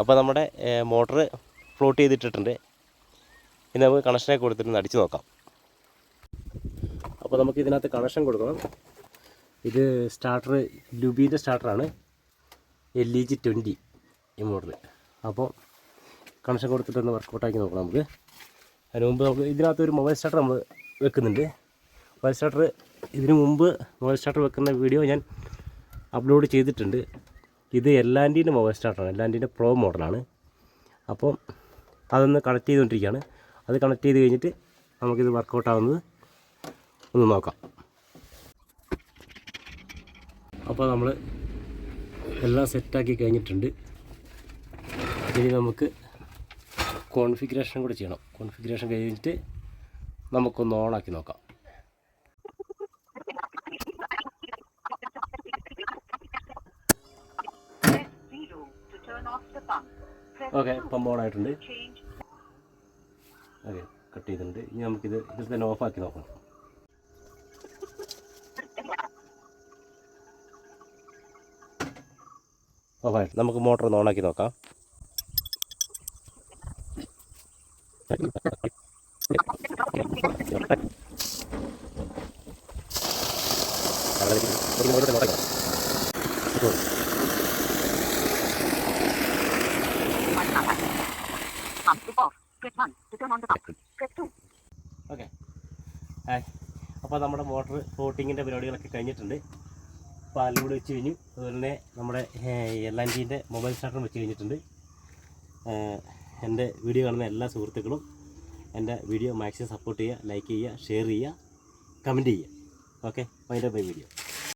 അപ്പോൾ നമ്മുടെ motor float ചെയ്തിട്ടിട്ടുണ്ട്. ഇനി നമുക്ക് കണക്ഷനൊക്കെ കൊടുത്തിട്ട് അടിച്ച് നോക്കാം. അപ്പോൾ നമുക്ക് ഇതിനകത്ത് കണക്ഷൻ കൊടുക്കണം. ഇത് സ്റ്റാർട്ടർ ലുബീൻ്റെ സ്റ്റാർട്ടറാണ്, LEG 20 ഈ മോഡൽ. അപ്പോൾ കണക്ഷൻ കൊടുത്തിട്ടൊന്ന് വർക്കൗട്ടാക്കി നോക്കണം നമുക്ക്. അതിന് മുമ്പ് നമുക്ക് ഇതിനകത്ത് ഒരു മൊബൈൽ സ്റ്റാർട്ടർ നമ്മൾ വെക്കുന്നുണ്ട്. മൊബൈൽ സ്റ്റാർട്ടർ ഇതിനു മുമ്പ് മൊബൈൽ സ്റ്റാർട്ടർ വെക്കുന്ന വീഡിയോ ഞാൻ അപ്ലോഡ് ചെയ്തിട്ടുണ്ട്. ഇത് എല്ലാൻ്റീൻ്റെ മൊബൈൽ സ്റ്റാർട്ടറാണ്, എല്ലാൻ്റീൻ്റെ പ്രോ മോഡലാണ്. അപ്പോൾ അതൊന്ന് കണക്ട് ചെയ്തുകൊണ്ടിരിക്കുകയാണ്. അത് കണക്ട് ചെയ്ത് കഴിഞ്ഞിട്ട് നമുക്കിത് വർക്കൗട്ടാവുന്നത് ഒന്ന് നോക്കാം. അപ്പോൾ നമ്മൾ എല്ലാം സെറ്റാക്കി കഴിഞ്ഞിട്ടുണ്ട്. ഇനി നമുക്ക് കോൺഫിഗറേഷൻ കൂടെ ചെയ്യണം. കോൺഫിഗറേഷൻ കഴിഞ്ഞിട്ട് നമുക്കൊന്ന് ഓണാക്കി നോക്കാം. ഓക്കെ, പമ്പ് ഓണായിട്ടുണ്ട്. ഓക്കെ, കട്ട് ചെയ്തിട്ടുണ്ട്. ഇനി നമുക്കിത് ഇതിൽ തന്നെ ഓഫാക്കി നോക്കണം. ഓഫായിട്ട് നമുക്ക് മോട്ടർ ഒന്ന് ഓണാക്കി നോക്കാം. ഓക്കെ, അപ്പോൾ നമ്മുടെ മോട്ടർ ഫ്ലോട്ടിങ്ങിൻ്റെ പരിപാടികളൊക്കെ കഴിഞ്ഞിട്ടുണ്ട്. പാലിലൂടെ വെച്ച് കഴിഞ്ഞു. അതുപോലെ തന്നെ നമ്മുടെ LNGൻ്റെ മൊബൈൽ സ്റ്റാർട്ടറും വെച്ച് കഴിഞ്ഞിട്ടുണ്ട്. എൻ്റെ വീഡിയോ കാണുന്ന എല്ലാ സുഹൃത്തുക്കളും എൻ്റെ വീഡിയോ മാക്സിമം സപ്പോർട്ട് ചെയ്യുക, ലൈക്ക് ചെയ്യുക, ഷെയർ ചെയ്യുക, കമൻറ്റ് ചെയ്യുക. Okay, wind up my video.